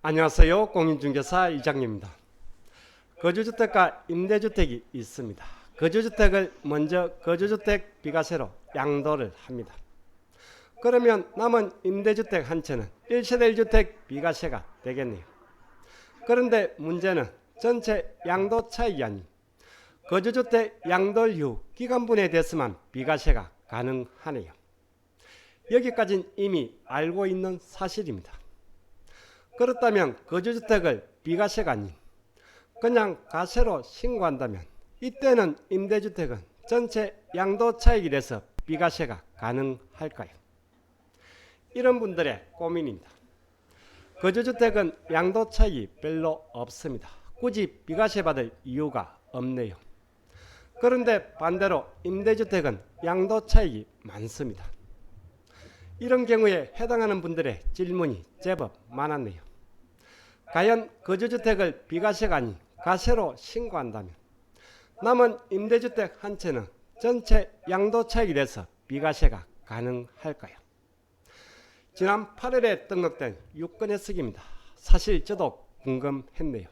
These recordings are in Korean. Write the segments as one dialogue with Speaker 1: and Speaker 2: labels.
Speaker 1: 안녕하세요. 공인중개사 이장님입니다. 거주주택과 임대주택이 있습니다. 거주주택을 먼저 거주주택 비과세로 양도를 합니다. 그러면 남은 임대주택 한 채는 1세대 1주택 비과세가 되겠네요. 그런데 문제는 전체 양도 차익이 아닌 거주주택 양도 이후 기간분에 대해서만 비과세가 가능하네요. 여기까지는 이미 알고 있는 사실입니다. 그렇다면 거주주택을 비과세가 아닌 그냥 과세로 신고한다면 이때는 임대주택은 전체 양도차익이 돼서 비과세가 가능할까요? 이런 분들의 고민입니다. 거주주택은 양도차익이 별로 없습니다. 굳이 비과세 받을 이유가 없네요. 그런데 반대로 임대주택은 양도차익이 많습니다. 이런 경우에 해당하는 분들의 질문이 제법 많았네요. 과연 거주주택을 비과세가 아닌 과세로 신고한다면 남은 임대주택 한 채는 전체 양도차익이 돼서 비과세가 가능할까요? 지난 8월에 등록된 유권해석입니다. 사실 저도 궁금했네요.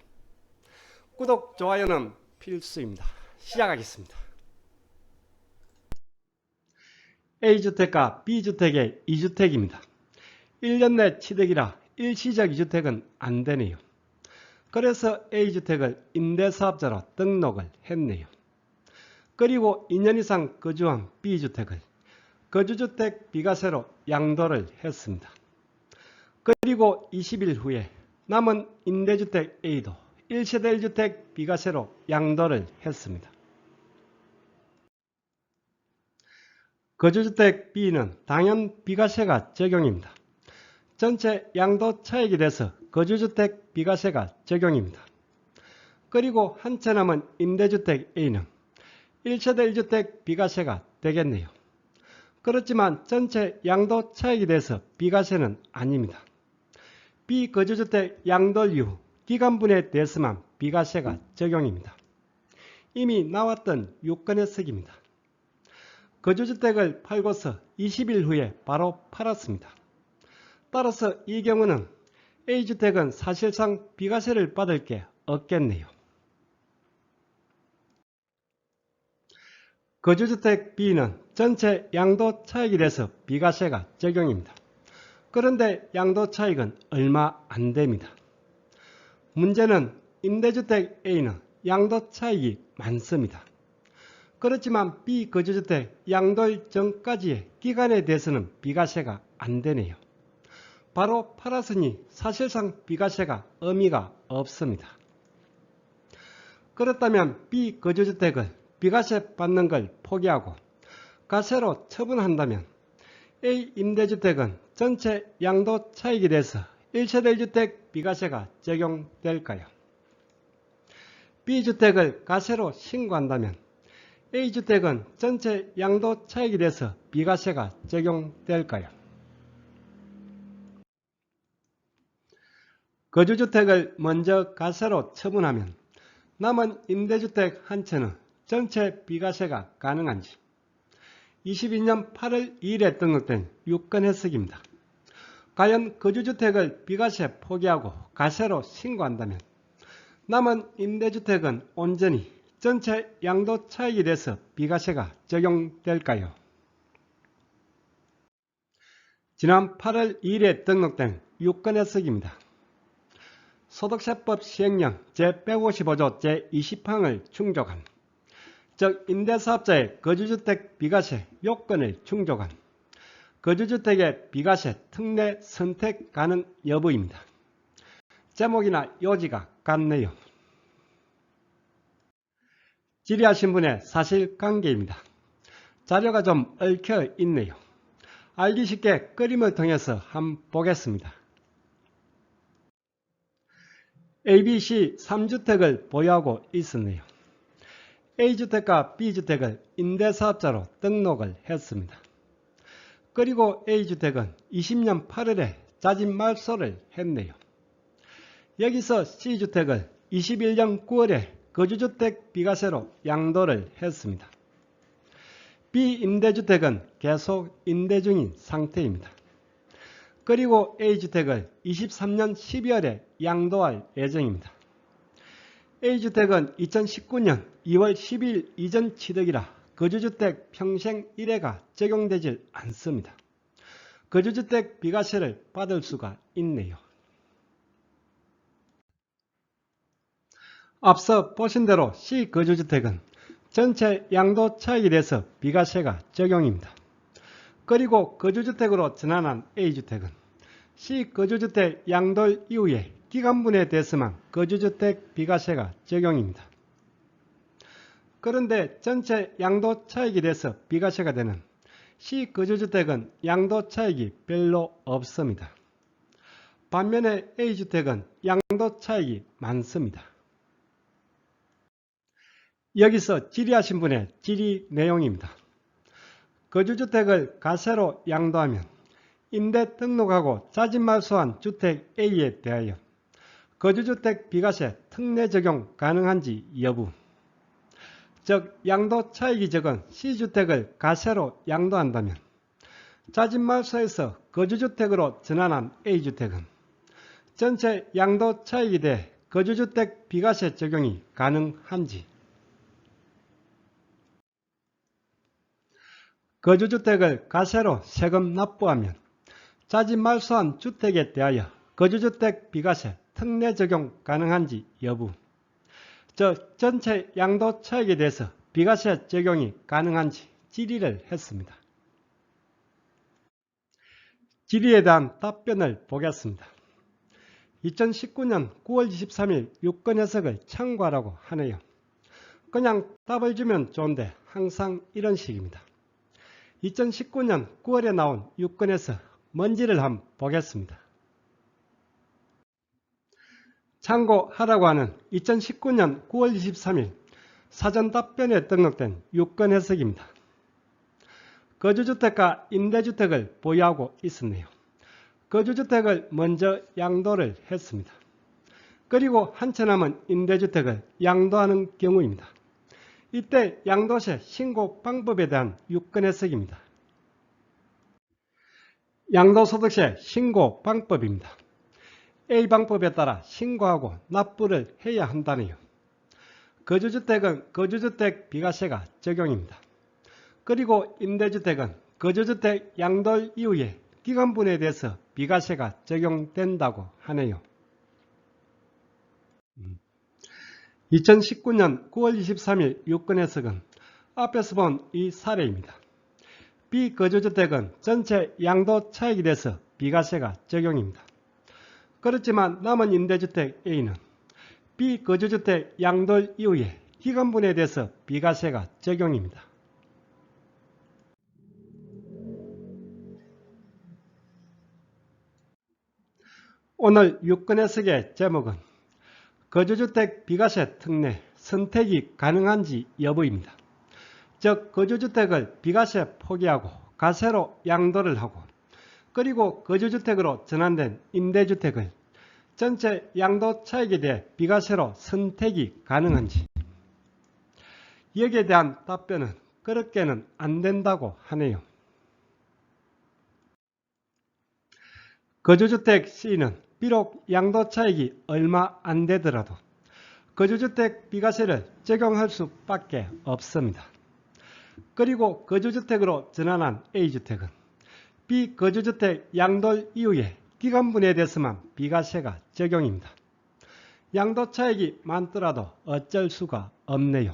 Speaker 1: 구독, 좋아요는 필수입니다. 시작하겠습니다. A주택과 B주택의 2주택입니다. 1년 내 취득이라 일시적 2주택은 안 되네요. 그래서 A주택을 임대사업자로 등록을 했네요. 그리고 2년 이상 거주한 B주택을 거주주택 비과세로 양도를 했습니다. 그리고 20일 후에 남은 임대주택 A도 1세대 1주택 비과세로 양도를 했습니다. 거주주택 B는 당연 비과세가 적용입니다. 전체 양도 차익이 돼서 거주주택 비과세가 적용입니다. 그리고 한 채 남은 임대주택 A는 1세대 1주택 비과세가 되겠네요. 그렇지만 전체 양도 차익이 돼서 비과세는 아닙니다. 비거주주택 양도 이후 기간분에 대해서만 비과세가 적용입니다. 이미 나왔던 유권해석입니다. 거주주택을 팔고서 20일 후에 바로 팔았습니다. 따라서 이 경우는 A주택은 사실상 비과세를 받을 게 없겠네요. 거주주택 B는 전체 양도 차익이 돼서 비과세가 적용입니다. 그런데 양도 차익은 얼마 안 됩니다. 문제는 임대주택 A는 양도 차익이 많습니다. 그렇지만 B거주주택 양도일 전까지의 기간에 대해서는 비과세가 안 되네요. 바로 팔았으니 사실상 비과세가 의미가 없습니다. 그렇다면 B거주주택을 비과세 받는 걸 포기하고 과세로 처분한다면 A 임대주택은 전체 양도 차익이 돼서 1세대 1주택 비과세가 적용될까요? B주택을 과세로 신고한다면 A주택은 전체 양도 차익이 돼서 비과세가 적용될까요? 거주주택을 먼저 과세로 처분하면 남은 임대주택 한 채는 전체 비과세가 가능한지 22년 8월 2일에 등록된 유권해석입니다. 과연 거주주택을 비과세 포기하고 과세로 신고한다면 남은 임대주택은 온전히 전체 양도 차익이 돼서 비과세가 적용될까요? 지난 8월 2일에 등록된 유권해석입니다. 소득세법 시행령 제155조 제20항을 충족한, 즉 임대사업자의 거주주택 비과세 요건을 충족한 거주주택의 비과세 특례 선택 가능 여부입니다. 제목이나 요지가 같네요. 질의하신 분의 사실관계입니다. 자료가 좀 얽혀 있네요. 알기 쉽게 그림을 통해서 한번 보겠습니다. ABC 3주택을 보유하고 있었네요. A주택과 B주택을 임대사업자로 등록을 했습니다. 그리고 A주택은 20년 8월에 자진 말소를 했네요. 여기서 C주택을 21년 9월에 거주주택 비과세로 양도를 했습니다. B임대주택은 계속 임대 중인 상태입니다. 그리고 A주택을 23년 12월에 양도할 예정입니다. A주택은 2019년 2월 12일 이전 취득이라 거주주택 평생 1회가 적용되질 않습니다. 거주주택 비과세를 받을 수가 있네요. 앞서 보신 대로 C거주주택은 전체 양도 차익에 대해서 비과세가 적용입니다. 그리고 거주주택으로 전환한 A주택은 C거주주택 양도 이후에 기간분에 대해서만 거주주택 비과세가 적용입니다. 그런데 전체 양도 차익에 대해서 비과세가 되는 C거주주택은 양도 차익이 별로 없습니다. 반면에 A주택은 양도 차익이 많습니다. 여기서 질의하신 분의 질의 내용입니다. 거주주택을 가세로 양도하면 임대 등록하고 자진말소한 주택 A에 대하여 거주주택 비과세 특례 적용 가능한지 여부. 즉 양도 차익이 적은 C주택을 가세로 양도한다면 자진말소에서 거주주택으로 전환한 A주택은 전체 양도 차익에 대해 거주주택 비과세 적용이 가능한지. 거주주택을 가세로 세금 납부하면 자진말소한 주택에 대하여 거주주택 비과세 특례 적용 가능한지 여부. 즉 전체 양도 차익에 대해서 비과세 적용이 가능한지 질의를 했습니다. 질의에 대한 답변을 보겠습니다. 2019년 9월 23일 유권 해석을 참고하라고 하네요. 그냥 답을 주면 좋은데 항상 이런 식입니다. 2019년 9월에 나온 유권에서 뭔지를 한번 보겠습니다. 참고하라고 하는 2019년 9월 23일 사전답변에 등록된 유권 해석입니다. 거주주택과 임대주택을 보유하고 있었네요. 거주주택을 먼저 양도를 했습니다. 그리고 한 채 남은 임대주택을 양도하는 경우입니다. 이때 양도세 신고 방법에 대한 유권 해석입니다. 양도소득세 신고 방법입니다. A방법에 따라 신고하고 납부를 해야 한다네요. 거주주택은 거주주택 비과세가 적용입니다. 그리고 임대주택은 거주주택 양도 이후에 기간분에 대해서 비과세가 적용된다고 하네요. 2019년 9월 23일 유권 해석은 앞에서 본 이 사례입니다. B거주주택은 전체 양도 차익에 대해서 비과세가 적용입니다. 그렇지만 남은 임대주택 A는 B거주주택 양도 이후에 기간분에 대해서 비과세가 적용입니다. 오늘 유권 해석의 제목은 거주주택 비과세 특례 선택이 가능한지 여부입니다. 즉 거주주택을 비과세 포기하고 가세로 양도를 하고 그리고 거주주택으로 전환된 임대주택을 전체 양도 차익에 대해 비과세로 선택이 가능한지. 여기에 대한 답변은 그렇게는 안 된다고 하네요. 거주주택 C는 비록 양도 차익이 얼마 안 되더라도 거주주택 비과세를 적용할 수밖에 없습니다. 그리고 거주주택으로 전환한 A주택은 B거주주택 양도 이후에 기간분에 대해서만 비과세가 적용입니다. 양도 차익이 많더라도 어쩔 수가 없네요.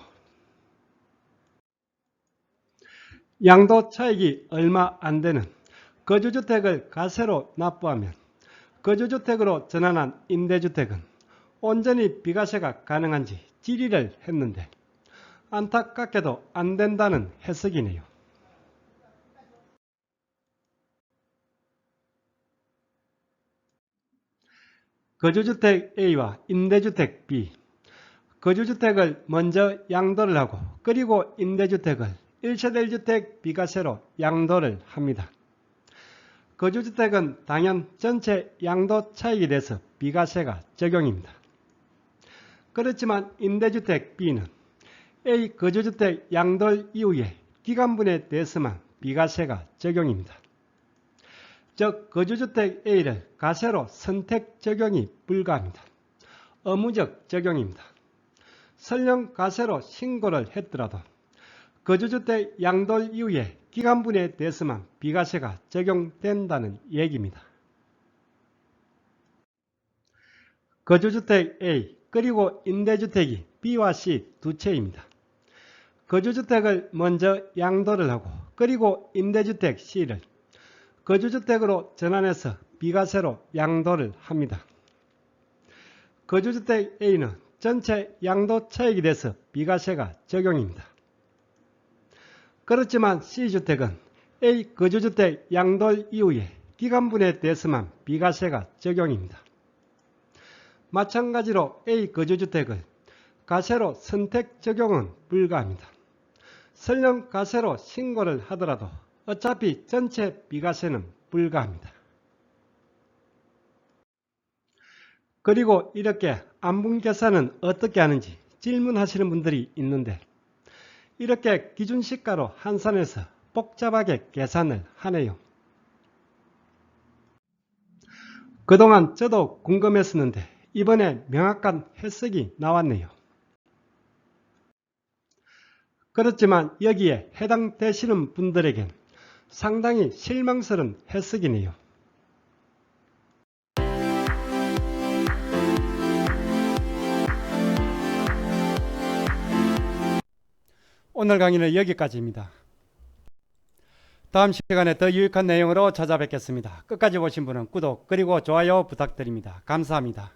Speaker 1: 양도 차익이 얼마 안 되는 거주주택을 가세로 납부하면 거주주택으로 전환한 임대주택은 온전히 비과세가 가능한지 질의를 했는데 안타깝게도 안 된다는 해석이네요. 거주주택 A와 임대주택 B, 거주주택을 먼저 양도를 하고 그리고 임대주택을 1세대 1주택 비과세로 양도를 합니다. 거주주택은 당연 전체 양도 차익에 대해서 비과세가 적용입니다. 그렇지만 임대주택 B는 A 거주주택 양도 이후에 기간분에 대해서만 비과세가 적용입니다. 즉 거주주택 A를 가세로 선택 적용이 불가합니다. 의무적 적용입니다. 설령 가세로 신고를 했더라도 거주주택 양돌 이후에 기간분에 대해서만 비과세가 적용된다는 얘기입니다. 거주주택 A 그리고 임대주택이 B와 C 두 채입니다. 거주주택을 먼저 양도를 하고 그리고 임대주택 C를 거주주택으로 전환해서 비과세로 양도를 합니다. 거주주택 A는 전체 양도 차익이 돼서 비과세가 적용입니다. 그렇지만 C주택은 A 거주주택 양돌 이후에 기간분에 대해서만 비과세가 적용입니다. 마찬가지로 A 거주주택을 가세로 선택 적용은 불가합니다. 설령 가세로 신고를 하더라도 어차피 전체 비과세는 불가합니다. 그리고 이렇게 안분 계산은 어떻게 하는지 질문하시는 분들이 있는데 이렇게 기준시가로 환산해서 복잡하게 계산을 하네요. 그동안 저도 궁금했었는데 이번에 명확한 해석이 나왔네요. 그렇지만 여기에 해당되시는 분들에겐 상당히 실망스러운 해석이네요. 오늘 강의는 여기까지입니다. 다음 시간에 더 유익한 내용으로 찾아뵙겠습니다. 끝까지 보신 분은 구독 그리고 좋아요 부탁드립니다. 감사합니다.